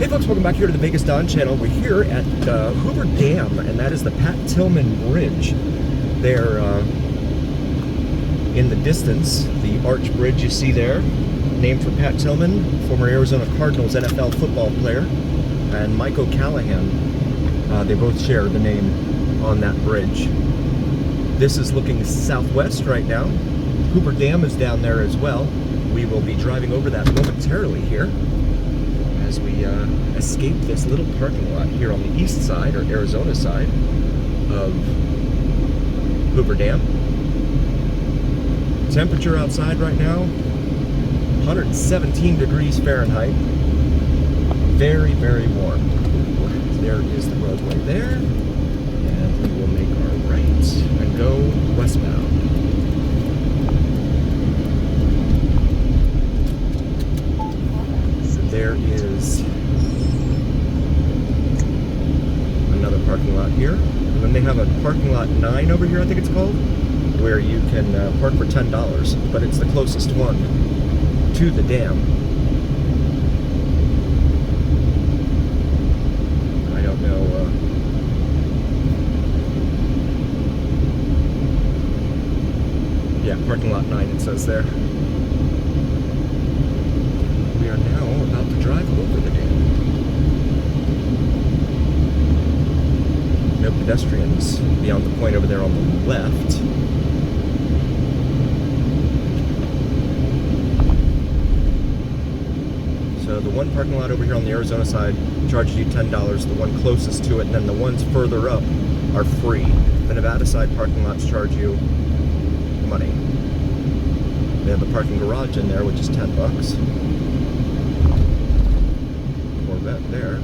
Hey folks, welcome back here to the Vegas Don channel. We're here at Hoover Dam, and that is the Pat Tillman Bridge. There in the distance, the arch bridge you see there, named for Pat Tillman, former Arizona Cardinals NFL football player, and Mike O'Callahan. They both share the name on that bridge. This is looking southwest right now. Hoover Dam is down there as well. We will be driving over that momentarily here as we escape this little parking lot here on the east side, or Arizona side, of Hoover Dam. Temperature outside right now, 117 degrees Fahrenheit. Very, very warm. There is the roadway there, and we will make our right and go westbound. There is another parking lot here. And then they have a parking lot 9 over here, I think it's called, where you can park for $10, but it's the closest one to the dam. I don't know. Yeah, parking lot 9 it says there. We are now about to drive over the dam. No pedestrians beyond the point over there on the left. So the one parking lot over here on the Arizona side charges you $10, the one closest to it, and then the ones further up are free. The Nevada side parking lots charge you money. They have a parking garage in there, which is $10. Corvette there.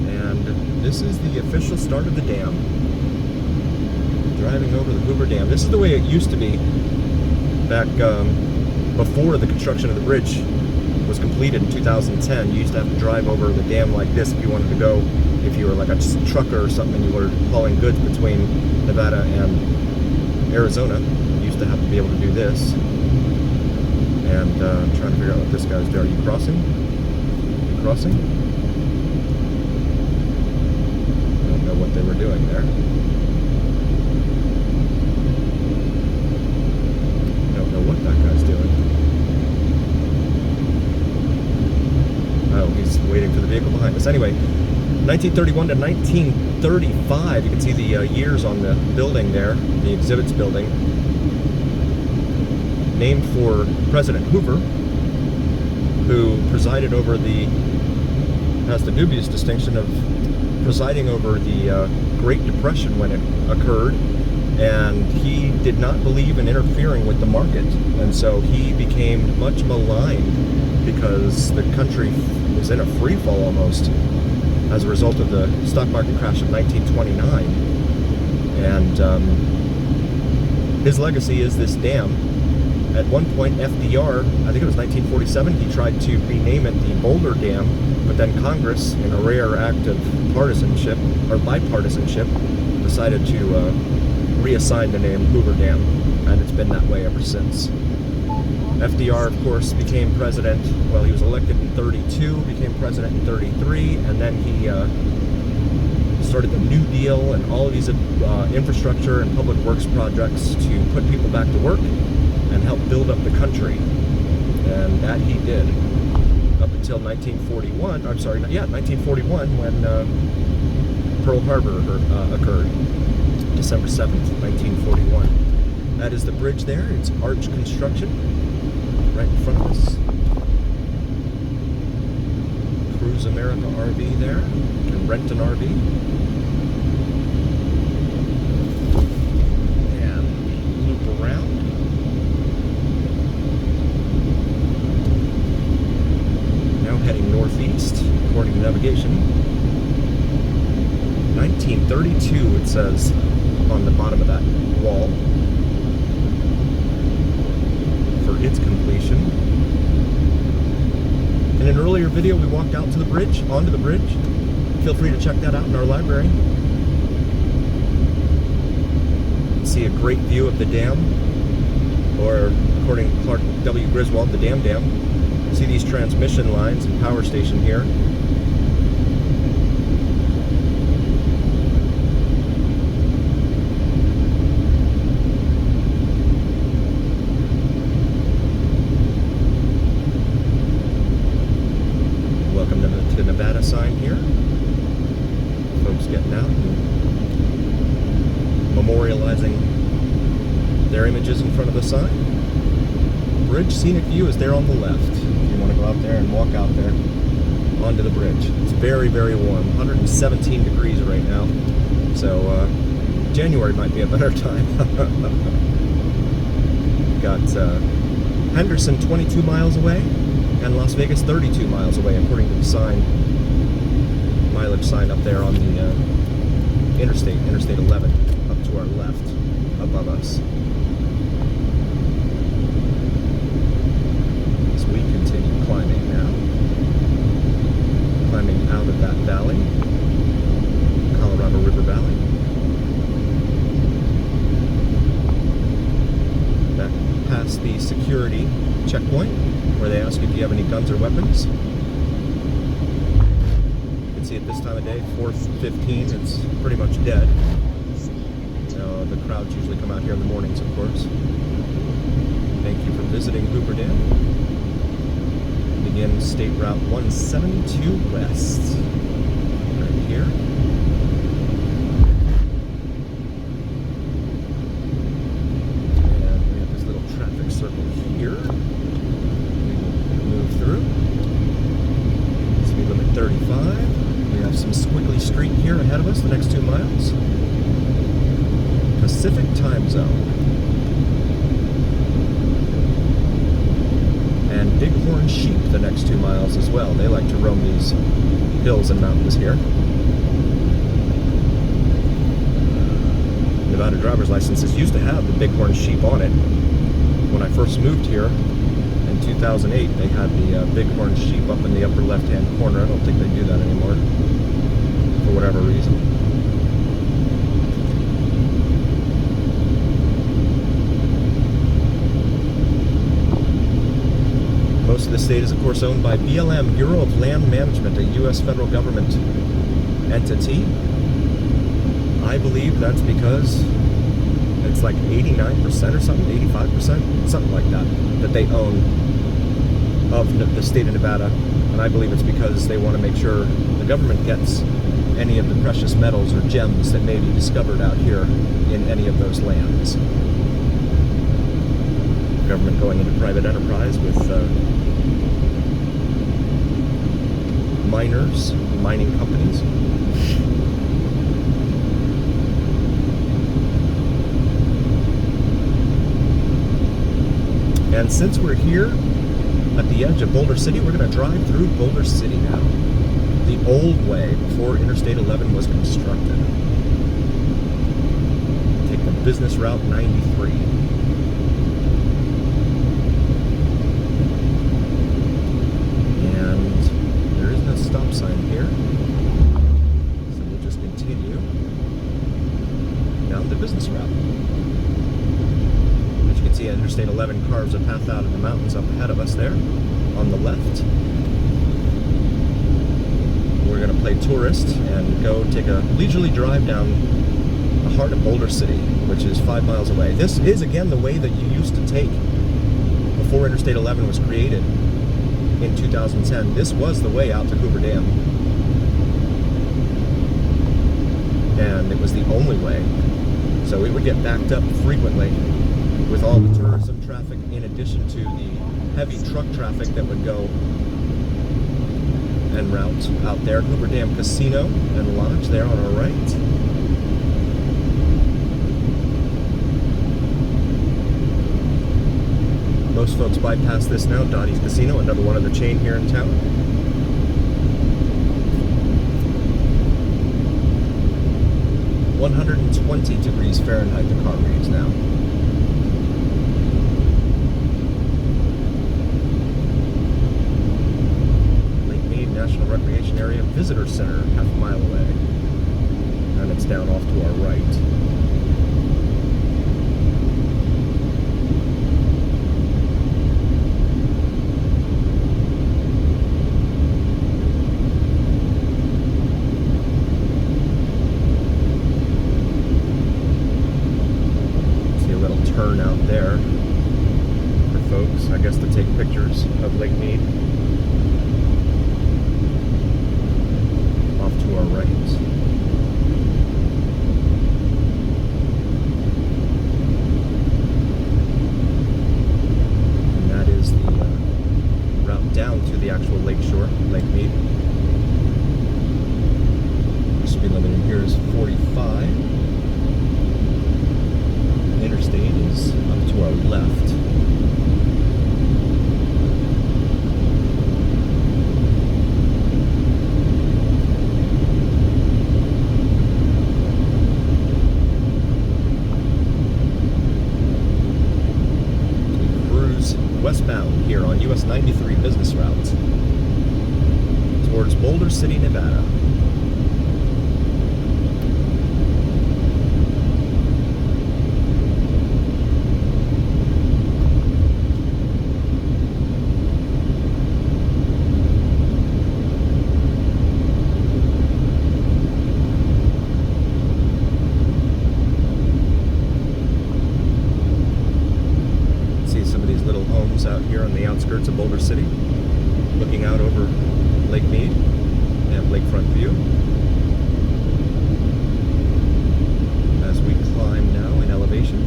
And this is the official start of the dam. Driving over the Hoover Dam. This is the way it used to be back before the construction of the bridge was completed in 2010. You used to have to drive over the dam like this if you wanted to go, if you were like a trucker or something, you were hauling goods between Nevada and Arizona. You used to have to be able to do this. And I'm trying to figure out what this guy's doing. Are you crossing? Are you crossing? I don't know what they were doing there. I don't know what that guy's doing. Oh, he's waiting for the vehicle behind us. Anyway, 1931 to 1935, you can see the years on the building there, the exhibits building. Named for President Hoover, who presided over has the dubious distinction of presiding over the Great Depression when it occurred, and he did not believe in interfering with the market, and so he became much maligned because the country was in a free fall almost as a result of the stock market crash of 1929. And his legacy is this dam. At one point, FDR, I think it was 1947, he tried to rename it the Boulder Dam, but then Congress, in a rare act of partisanship, or bipartisanship, decided to reassign the name Hoover Dam, and it's been that way ever since. FDR, of course, became president, well, he was elected in 32, became president in 33, and then he started the New Deal and all of these infrastructure and public works projects to put people back to work and help build up the country. And that he did up until 1941, I'm sorry, yeah, 1941, when Pearl Harbor occurred, December 7th, 1941. That is the bridge there. It's arch construction right in front of us. Cruise America RV there. You can rent an RV. And loop around. Now heading northeast, according to navigation. 1932, it says on the bottom of that wall, for its completion. In an earlier video, we walked out to the bridge, onto the bridge. Feel free to check that out in our library. See a great view of the dam, or according to Clark W. Griswold, the Dam. See these transmission lines and power station here. Welcome to Nevada sign here. Folks getting out and memorializing their images in front of the sign. Bridge scenic view is there on the left. If you want to go out there and walk out there onto the bridge. It's very, very warm. 117 degrees right now. So January might be a better time. Got Henderson 22 miles away and Las Vegas 32 miles away, according to the sign, mileage sign up there on the Interstate 11, up to our left, above us. As we continue climbing now, climbing out of that valley, Colorado River Valley. Back past the security checkpoint, where they ask if you have any guns or weapons. You can see at this time of day, 4:15, it's pretty much dead. The crowds usually come out here in the mornings, of course. Thank you for visiting Hoover Dam. Begin State Route 172 West. Right here. And we have this little traffic circle here. Move through. Speed limit 35. We have some squiggly street here ahead of us the next 2 miles. Pacific time zone. And bighorn sheep the next 2 miles as well. They like to roam these hills and mountains here. Nevada driver's licenses used to have the bighorn sheep on it. When I first moved here, 2008, they had the bighorn sheep up in the upper left-hand corner. I don't think they do that anymore, for whatever reason. Most of the state is, of course, owned by BLM, Bureau of Land Management, a U.S. federal government entity. I believe that's because it's like 89% or something, 85%, something like that, that they own of the state of Nevada, and I believe it's because they want to make sure the government gets any of the precious metals or gems that may be discovered out here in any of those lands. The government going into private enterprise with miners, mining companies. And since we're here at the edge of Boulder City, we're going to drive through Boulder City now. The old way, before Interstate 11 was constructed. Take the business route 93. And there is no stop sign here. So we'll just continue down the business route. See, Interstate 11 carves a path out of the mountains up ahead of us there on the left. We're going to play tourist and go take a leisurely drive down the heart of Boulder City, which is 5 miles away. This is, again, the way that you used to take before Interstate 11 was created in 2010. This was the way out to Hoover Dam. And it was the only way. So it would get backed up frequently with all the tourism traffic, in addition to the heavy truck traffic that would go en route out there. Hoover Dam Casino and Lodge there on our right. Most folks bypass this now. Dottie's Casino, another one of the chain here in town. (120 Fahrenheit) the car reads now. National Recreation Area Visitor Center, half a mile away. And it's down off to our right. Shore, Lake Mead. The speed limit in here is 45. The interstate is up to our left. Westbound here on US 93 business route towards Boulder City, Nevada. Out here on the outskirts of Boulder City, looking out over Lake Mead. They have lakefront view. As we climb now in elevation.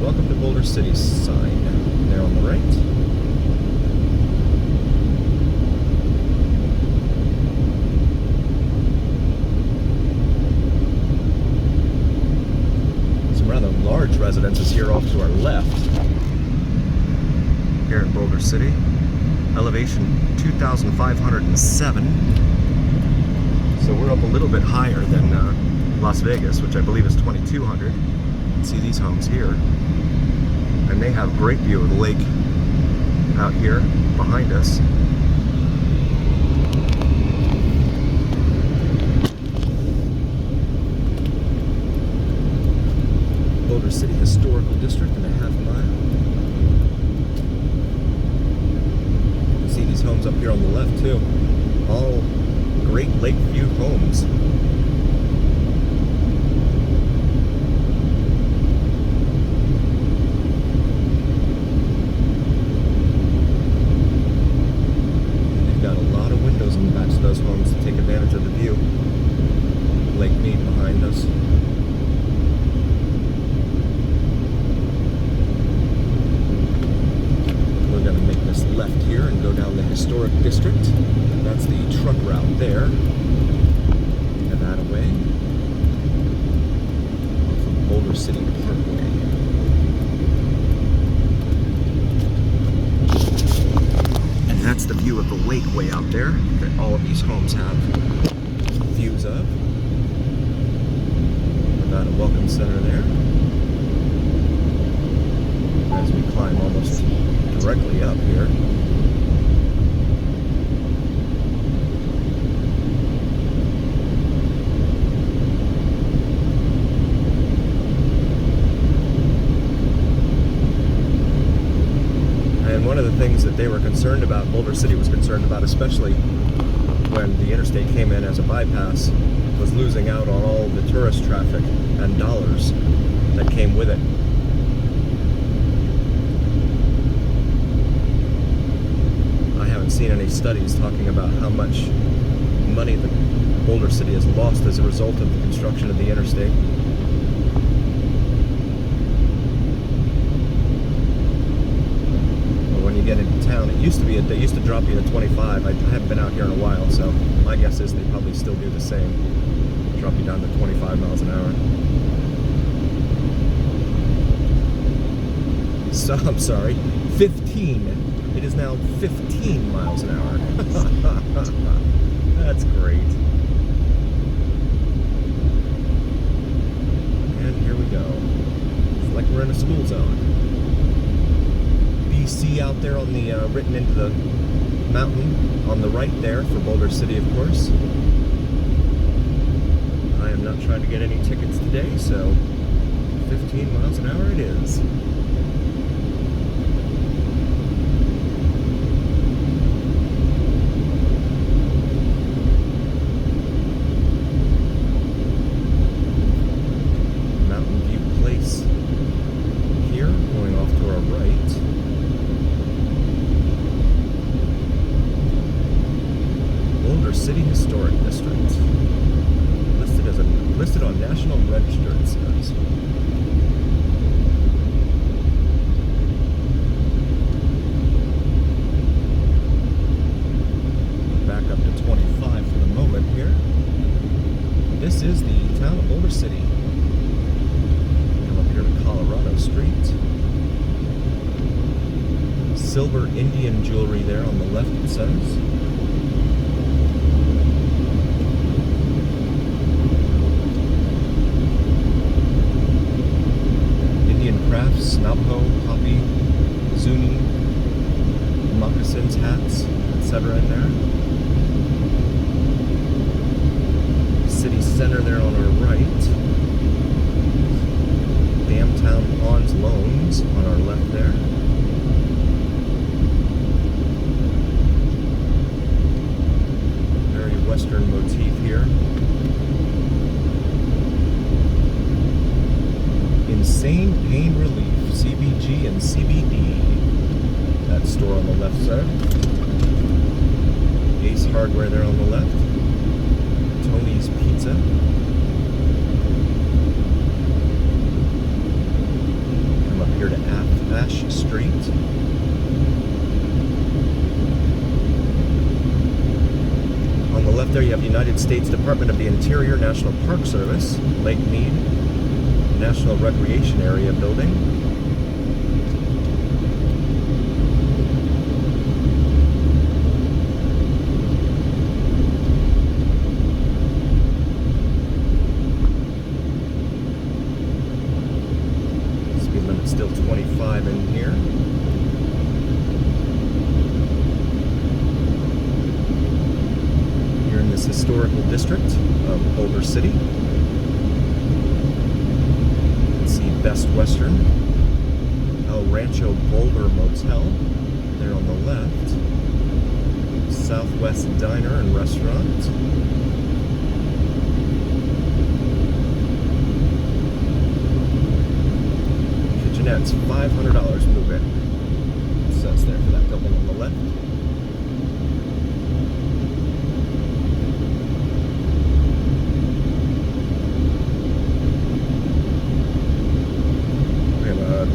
Welcome to Boulder City sign there on the right. Some rather large residences here off to our left. Here in Boulder City, elevation 2,507. So we're up a little bit higher than Las Vegas, which I believe is 2,200. You can see these homes here, and they have great view of the lake out here behind us. Boulder City Historical District and a half mile. These homes up here on the left too, all great lake view homes. They've got a lot of windows in the backs of those homes to take advantage of the view. Lake Mead behind us. Left here and go down the historic district. That's the truck route there. Nevada way. Off of Boulder City Parkway. And that's the view of the lake way out there that all of these homes have views of. Nevada Welcome Center there. As we climb almost directly up here. And one of the things that they were concerned about, Boulder City was concerned about, especially when the interstate came in as a bypass, was losing out on all the tourist traffic and dollars that came with it. Seen any studies talking about how much money that Boulder City has lost as a result of the construction of the interstate. But when you get into town, they used to drop you to 25. I haven't been out here in a while, so my guess is they probably still do the same. Drop you down to 25 miles an hour. So, I'm sorry, 15. It is now 15 miles an hour. That's great. And here we go. It's like we're in a school zone. BC out there on the, written into the mountain on the right there for Boulder City, of course. I am not trying to get any tickets today, so 15 miles an hour it is. City Historic District. Listed on National Register, it says. Silver Indian jewelry there on the left, it says. Indian crafts, Navajo, Hopi, Zuni, moccasins, hats, etc. in there. City center there on our right. Damtown Ponds Loans on our left there. Very western motif here. Insane Pain Relief, CBG and CBD. That store on the left side. Ace Hardware there on the left. Tony's Pizza. Come up here to Ash Street. On the left there you have United States Department of the Interior National Park Service, Lake Mead National Recreation Area building. Speed limit still 25 in here. You're in this historical district of Boulder City. Best Western, El Rancho Boulder Motel, there on the left. Southwest Diner and Restaurant. Kitchenette's $500 move-in. It says there for that building on the left.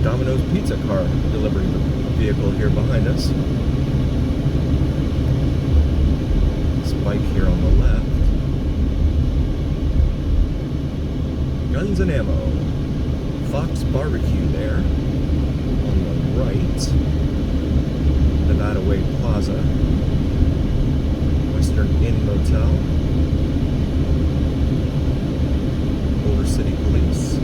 Domino's pizza car delivery vehicle here behind us. This bike here on the left. Guns and Ammo. Fox Barbecue there on the right. Nevada Way Plaza. Western Inn Motel. Boulder City Police.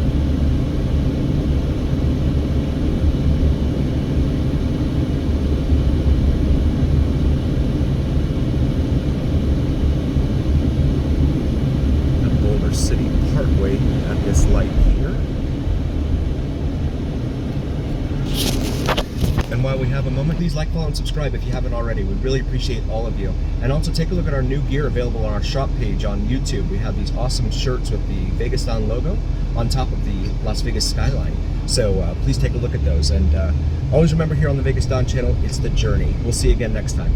City Parkway at this light here. And while we have a moment, please like, follow, and subscribe if you haven't already. We'd really appreciate all of you. And also take a look at our new gear available on our shop page on YouTube. We have these awesome shirts with the Vegas Don logo on top of the Las Vegas skyline. So please take a look at those. And always remember, here on the Vegas Don channel, it's the journey. We'll see you again next time.